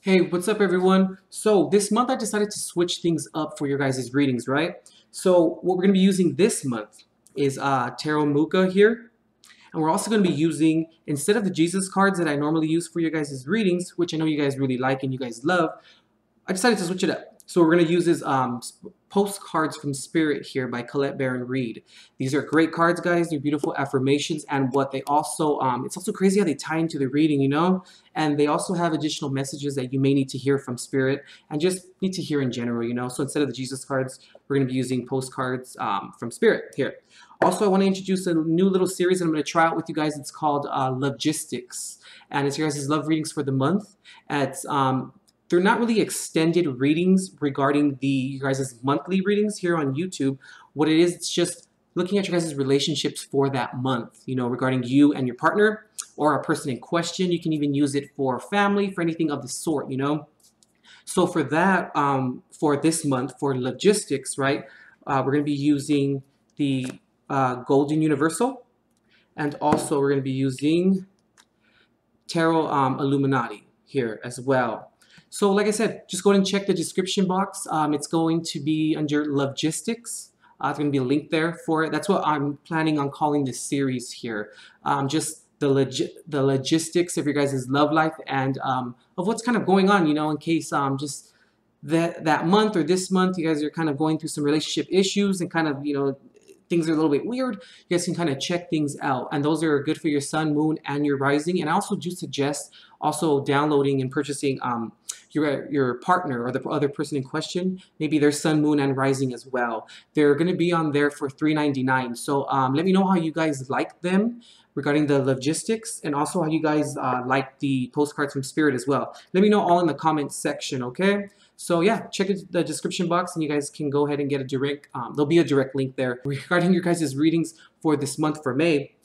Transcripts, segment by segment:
Hey, what's up everyone? So this month I decided to switch things up for your guys' readings, right? So what we're going to be using this month is Tarot Mucha here. And we're also going to be using, instead of the Jesus cards that I normally use for your guys' readings, which I know you guys really like and you guys love, I decided to switch it up. So what we're going to use is Postcards from Spirit here by Colette Baron-Reid. These are great cards, guys. They're beautiful affirmations, and what they also, it's also crazy how they tie into the reading, you know? And they also have additional messages that you may need to hear from Spirit and just need to hear in general, you know? So instead of the Jesus cards, we're going to be using Postcards from Spirit here. Also, I want to introduce a new little series that I'm going to try out with you guys. It's called xLoveGistix, and it's your guys' love readings for the month. It's they're not really extended readings regarding you guys' monthly readings here on YouTube. What it is, it's just looking at your guys' relationships for that month, you know, regarding you and your partner or a person in question. You can even use it for family, for anything of the sort, you know. So for that, for this month, for logistics, right, we're going to be using the Golden Universal, and also we're going to be using Tarot Illuminati here as well. So like I said, just go ahead and check the description box. It's going to be under Lovegistics. There's going to be a link there for it. That's what I'm planning on calling this series here. Just the logistics of your guys' love life and of what's kind of going on, you know, in case just that month or this month you guys are kind of going through some relationship issues and kind of, you know, things are a little bit weird. You guys can kind of check things out, and those are good for your sun, moon, and your rising. And I also do suggest also downloading and purchasing your partner or the other person in question, maybe their sun, moon, and rising as well. They're going to be on there for $3.99. So let me know how you guys like them regarding the logistics, and also how you guys like the postcards from Spirit as well. Let me know all in the comments section, okay? So yeah, check the description box and you guys can go ahead and get a direct, there'll be a direct link there regarding your guys' readings for this month for May.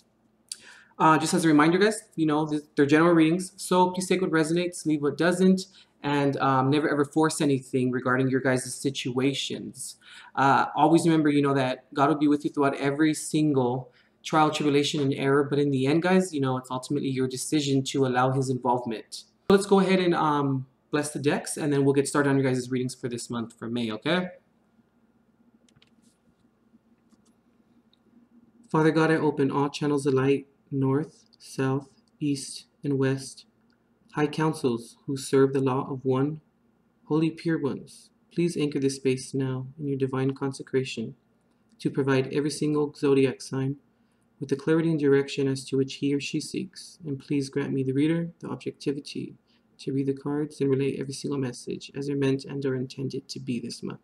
Just as a reminder, guys, you know, they're general readings, so please take what resonates, leave what doesn't, and never ever force anything regarding your guys' situations. Always remember, you know, that God will be with you throughout every single trial, tribulation, and error, but in the end, guys, you know, it's ultimately your decision to allow His involvement. So let's go ahead and bless the decks, and then we'll get started on your guys' readings for this month for May, okay? Father God, I open all channels of light, north, south, east, and west. High councils who serve the law of one, holy pure ones, please anchor this space now in your divine consecration to provide every single zodiac sign with the clarity and direction as to which he or she seeks. And please grant me, the reader, the objectivity to read the cards and relay every single message as they're meant and are intended to be this month.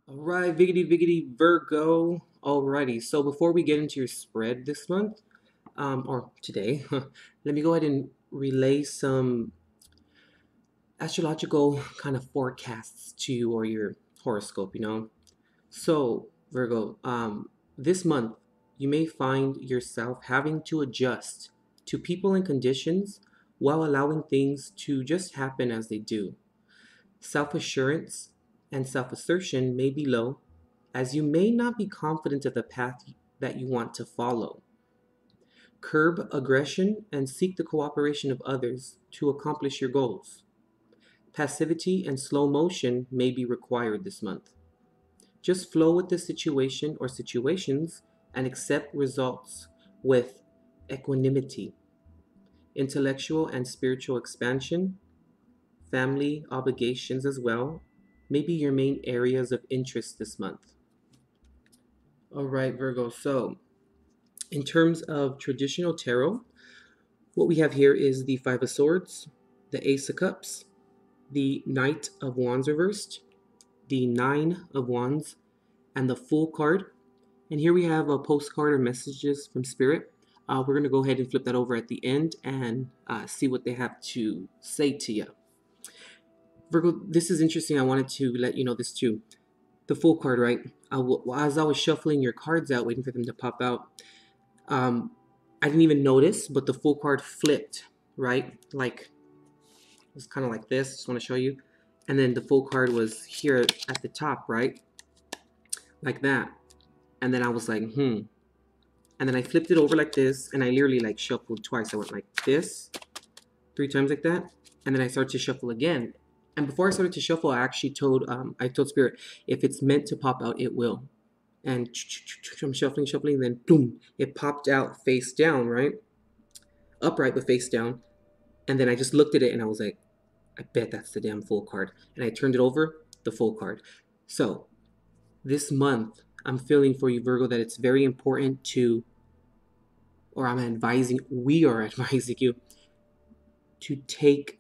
Alright, Viggity Virgo. Alrighty, so before we get into your spread this month, or today, let me go ahead and relay some astrological kind of forecasts to you, or your horoscope, you know. So, Virgo, this month, you may find yourself having to adjust to people and conditions while allowing things to just happen as they do. Self-assurance and self-assertion may be low, as you may not be confident of the path that you want to follow. Curb aggression and seek the cooperation of others to accomplish your goals. Passivity and slow motion may be required this month. Just flow with the situation or situations and accept results with equanimity. Intellectual and spiritual expansion, family obligations as well, may be your main areas of interest this month. All right, Virgo, so in terms of traditional tarot, what we have here is the Five of Swords, the Ace of Cups, the Knight of Wands reversed, the Nine of Wands, and the Fool card. And here we have a postcard or messages from Spirit. We're going to go ahead and flip that over at the end and see what they have to say to you. Virgo, this is interesting. I wanted to let you know this too. The Fool card, right? As I was shuffling your cards out, waiting for them to pop out, I didn't even notice, but the Fool card flipped, right? Like, it was kind of like this. Just want to show you. And then the Fool card was here at the top, right? Like that. And then I was like, And then I flipped it over like this, and I literally like shuffled twice. I went like this, 3 times like that, and then I started to shuffle again. And before I started to shuffle, I actually told Spirit, if it's meant to pop out, it will. And I'm shuffling, then boom, it popped out face down, right? Upright but face down. And then I just looked at it and I was like, I bet that's the damn Fool card. And I turned it over, the Fool card. So this month, I'm feeling for you, Virgo, that it's very important to, or we are advising you to take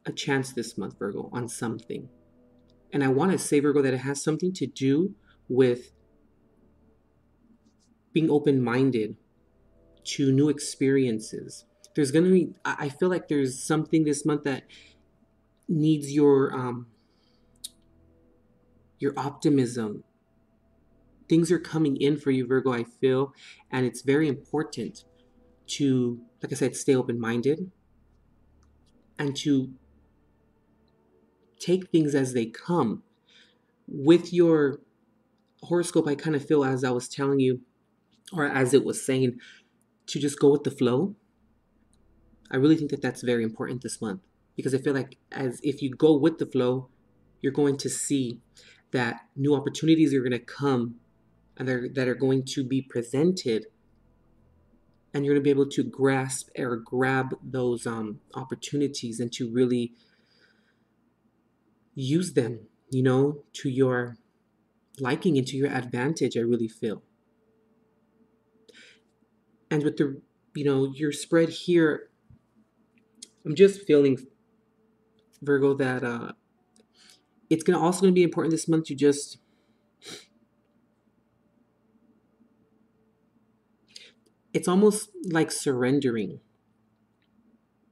a chance this month, Virgo, on something. And I want to say, Virgo, that it has something to do with being open-minded to new experiences. There's going to be, I feel like there's something this month that needs your optimism. Things are coming in for you, Virgo, I feel, and it's very important to, like I said, stay open-minded and to take things as they come. With your horoscope, I kind of feel, as I was telling you, or as it was saying, to just go with the flow. I really think that that's very important this month, because I feel like as if you go with the flow, you're going to see that new opportunities are going to come and that are going to be presented, and you're going to be able to grasp or grab those opportunities and to really use them, to your liking and to your advantage, I really feel. And with the, your spread here, I'm just feeling, Virgo, that it's also going to be important this month to just it's almost like surrendering,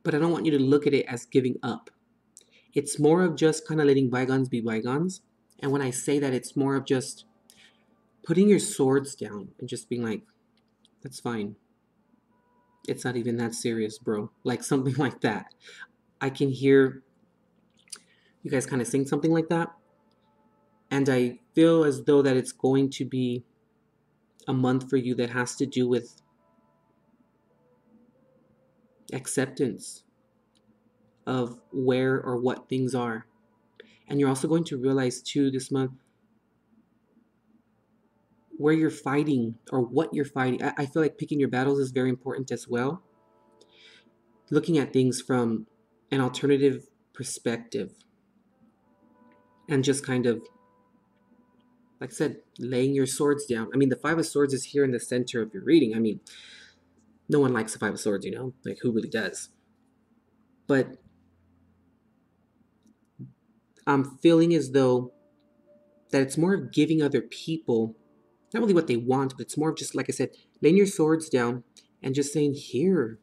but I don't want you to look at it as giving up. It's more of just kind of letting bygones be bygones. And when I say that, it's more of just putting your swords down and just being like, that's fine. It's not even that serious, bro. Like something like that. I can hear you guys kind of sing something like that. And I feel as though that it's going to be a month for you that has to do with acceptance of where or what things are. And you're also going to realize too this month where you're fighting or what you're fighting. I feel like picking your battles is very important as well. Looking at things from an alternative perspective and just kind of, like I said, laying your swords down. I mean, the Five of Swords is here in the center of your reading. I mean, no one likes the Five of Swords, like who really does? But I'm feeling as though that it's more of giving other people, not really what they want, but it's more of just, like I said, laying your swords down and just saying, here,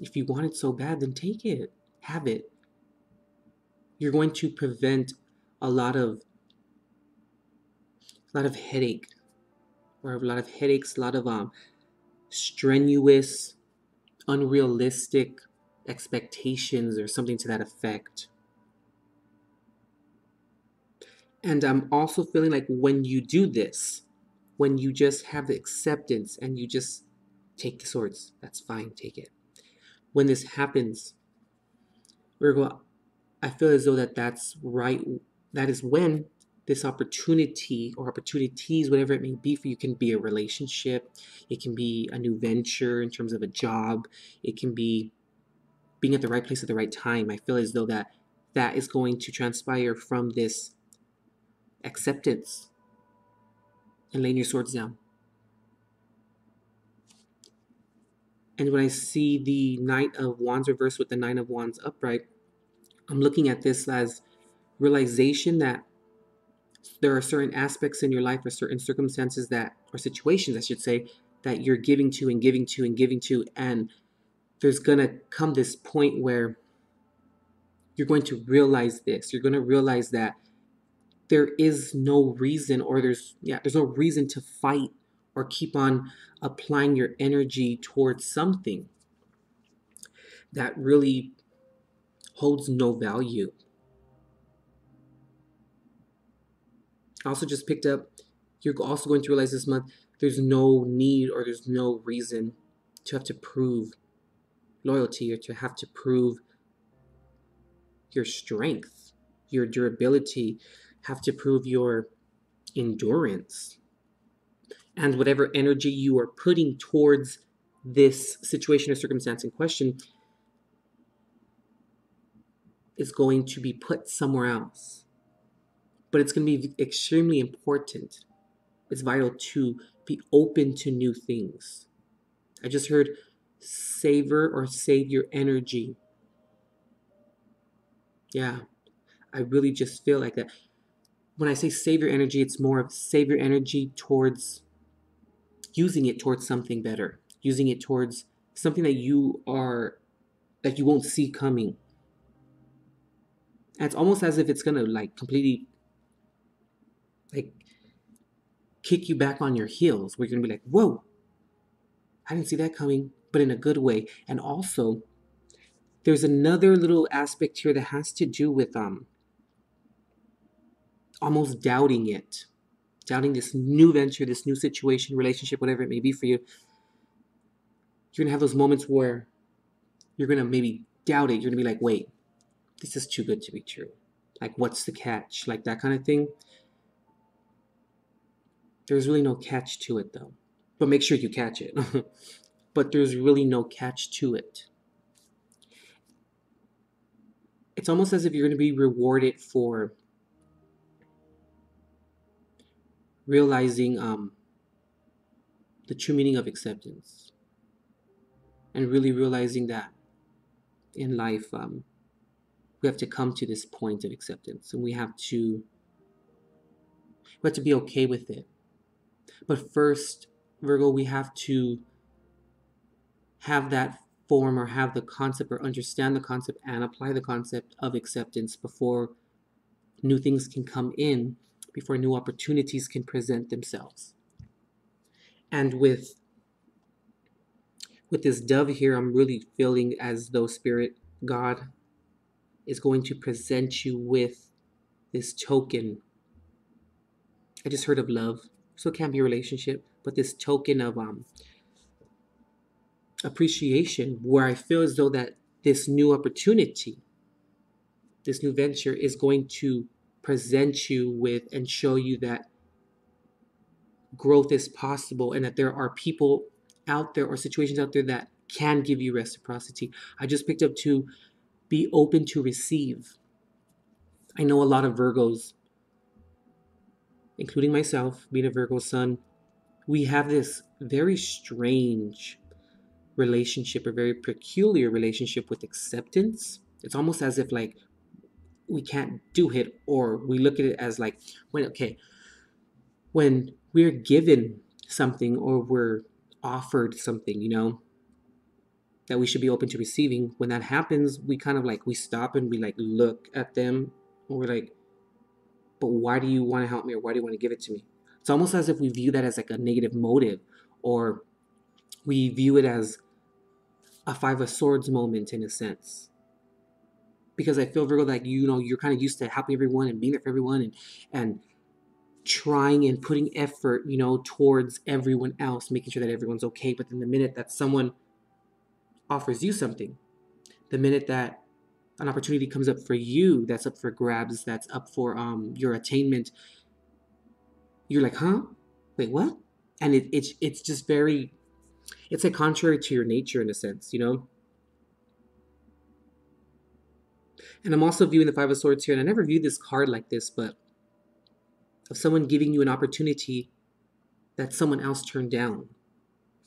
if you want it so bad, then take it, have it. You're going to prevent a lot of headache, or a lot of headaches, a lot of strenuous, unrealistic expectations or something to that effect. And I'm also feeling like when you do this, when you just have the acceptance and you just take the swords, that's fine, take it. When this happens, Virgo, I feel as though that's right. That is when this opportunity or opportunities, whatever it may be for you, can be a relationship. It can be a new venture in terms of a job. It can be being at the right place at the right time. I feel as though that is going to transpire from this acceptance and laying your swords down. And when I see the Knight of Wands reversed with the Nine of Wands upright, I'm looking at this as realization that there are certain aspects in your life or certain circumstances or situations, I should say, that you're giving to and giving to and giving to. And there's going to come this point where you're going to realize this. You're going to realize that there is no reason, or there's no reason to fight or keep on applying your energy towards something that really holds no value. I also just picked up, you're also going to realize this month, there's no need or there's no reason to have to prove loyalty or to have to prove your strength, your durability, have to prove your endurance. And whatever energy you are putting towards this situation or circumstance in question is going to be put somewhere else. But it's going to be extremely important. It's vital to be open to new things. I just heard savor or save your energy. Yeah, I really just feel like that. When I say save your energy, it's more of save your energy towards using it towards something better, using it towards something that you won't see coming. And it's almost as if it's gonna like completely like kick you back on your heels, where you're gonna be like, whoa, I didn't see that coming, but in a good way. And also, there's another little aspect here that has to do with almost doubting it, doubting this new venture, this new situation, relationship, whatever it may be for you. You're gonna have those moments where you're gonna maybe doubt it. You're gonna be like, wait, this is too good to be true. Like, what's the catch? Like that kind of thing. There's really no catch to it though. But make sure you catch it. But there's really no catch to it. It's almost as if you're going to be rewarded for realizing the true meaning of acceptance. And really realizing that in life, we have to come to this point of acceptance. And we have to be okay with it. But first, Virgo, we have to have that form or have the concept or understand the concept and apply the concept of acceptance before new things can come in, before new opportunities can present themselves. And with this dove here, I'm really feeling as though Spirit, God, is going to present you with this token. I just heard of love, so it can't be a relationship, but this token of appreciation, where I feel as though that this new opportunity, this new venture is going to present you with and show you that growth is possible and that there are people out there or situations out there that can give you reciprocity. I just picked up to be open to receive. I know a lot of Virgos, including myself, being a Virgo sun, we have this very strange relationship, a very peculiar relationship with acceptance. It's almost as if like we can't do it, or we look at it as like when we're given something or we're offered something, that we should be open to receiving. When that happens, we kind of like we stop and we like look at them and we're like, but why do you want to help me, or why do you want to give it to me? It's almost as if we view that as like a negative motive, or we view it as a Five of Swords moment in a sense. Because I feel, Virgo, like you're kind of used to helping everyone and being there for everyone and trying and putting effort, towards everyone else, making sure that everyone's okay. But then the minute that someone offers you something, the minute that an opportunity comes up for you, that's up for grabs, that's up for your attainment, you're like, huh? Wait, what? And it's just very, it's like contrary to your nature in a sense, And I'm also viewing the Five of Swords here, and I never viewed this card like this, but of someone giving you an opportunity that someone else turned down.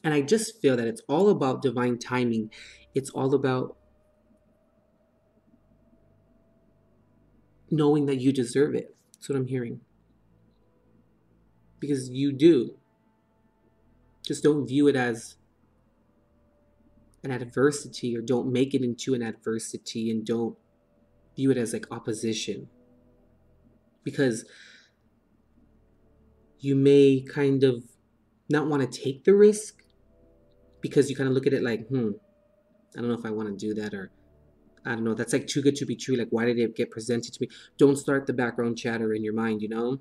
And I just feel that it's all about divine timing. It's all about knowing that you deserve it. That's what I'm hearing. Because you do. Just don't view it as an adversity, or don't make it into an adversity, and don't view it as like opposition. Because you may kind of not want to take the risk because you kind of look at it like, I don't know if I want to do that, or I don't know, that's like too good to be true. Like, why did it get presented to me? Don't start the background chatter in your mind, you know?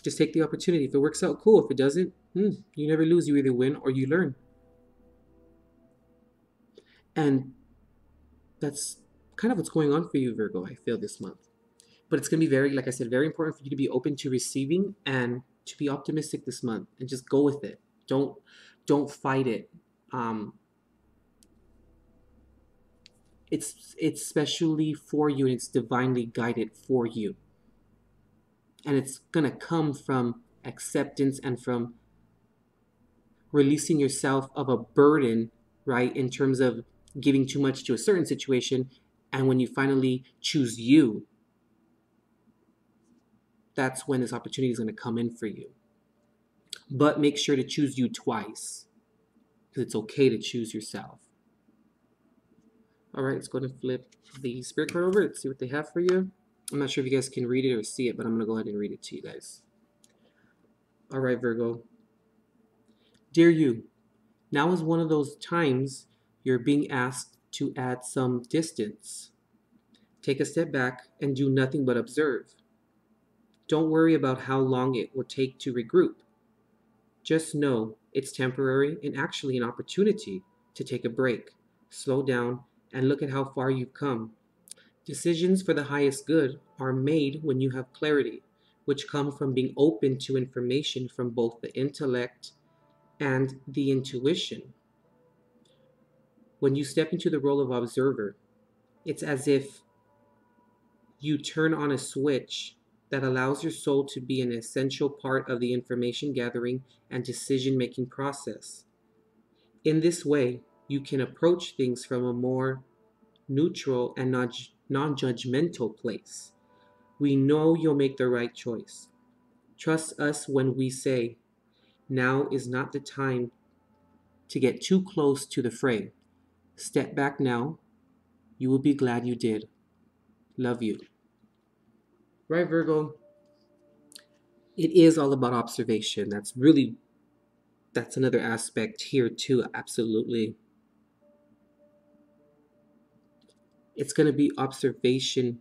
Just take the opportunity. If it works out, cool. If it doesn't, you never lose. You either win or you learn. And that's kind of what's going on for you, Virgo, I feel, this month. But it's going to be very, like I said, very important for you to be open to receiving and to be optimistic this month and just go with it. Don't fight it. It's specially for you, and it's divinely guided for you. And it's going to come from acceptance and from releasing yourself of a burden, right, in terms of giving too much to a certain situation. And when you finally choose you, that's when this opportunity is going to come in for you. But make sure to choose you twice, because it's okay to choose yourself. All right, let's go ahead and flip the spirit card over. Let's see what they have for you. I'm not sure if you guys can read it or see it, but I'm going to go ahead and read it to you guys. All right, Virgo. Dear you, now is one of those times you're being asked to add some distance. Take a step back and do nothing but observe. Don't worry about how long it will take to regroup. Just know it's temporary and actually an opportunity to take a break, slow down, and look at how far you've come. Decisions for the highest good are made when you have clarity, which comes from being open to information from both the intellect and the intuition. When you step into the role of observer, it's as if you turn on a switch that allows your soul to be an essential part of the information gathering and decision-making process. In this way, you can approach things from a more neutral and non-judgmental place. We know you'll make the right choice. Trust us when we say, now is not the time to get too close to the fray. Step back now. You will be glad you did. Love you. Right, Virgo? It is all about observation. That's another aspect here too, absolutely. It's going to be observation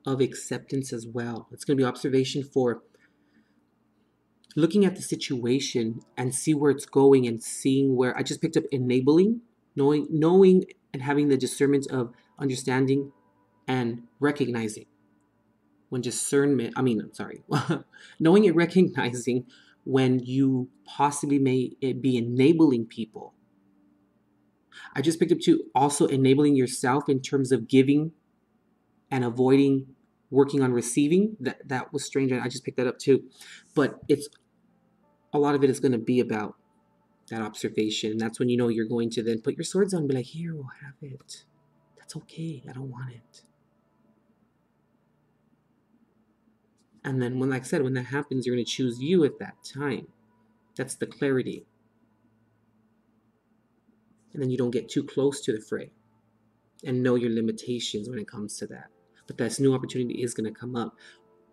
of acceptance as well. It's going to be observation for looking at the situation and see where it's going, and seeing where I just picked up enabling, knowing and having the discernment of understanding and recognizing. When discernment, knowing and recognizing when you possibly may be enabling people. I just picked up too, also enabling yourself in terms of giving and avoiding working on receiving. That was strange. I just picked that up too. But it's a lot of it is going to be about that observation. And that's when you know you're going to then put your swords on and be like, here, we'll have it. That's okay. I don't want it. And then when, like I said, when that happens, you're going to choose you at that time. That's the clarity. And then you don't get too close to the fray and know your limitations when it comes to that. But this new opportunity is going to come up.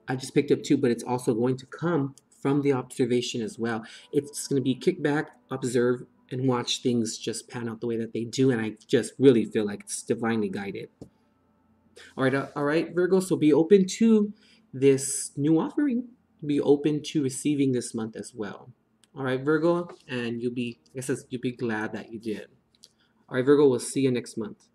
I just picked up too, but it's also going to come from the observation as well. It's going to be kick back, observe, and watch things just pan out the way that they do. And I just really feel like it's divinely guided. All right, Virgo. So be open to this new offering. Be open to receiving this month as well. All right, Virgo, and you'll be glad that you did. All right, Virgo, we'll see you next month.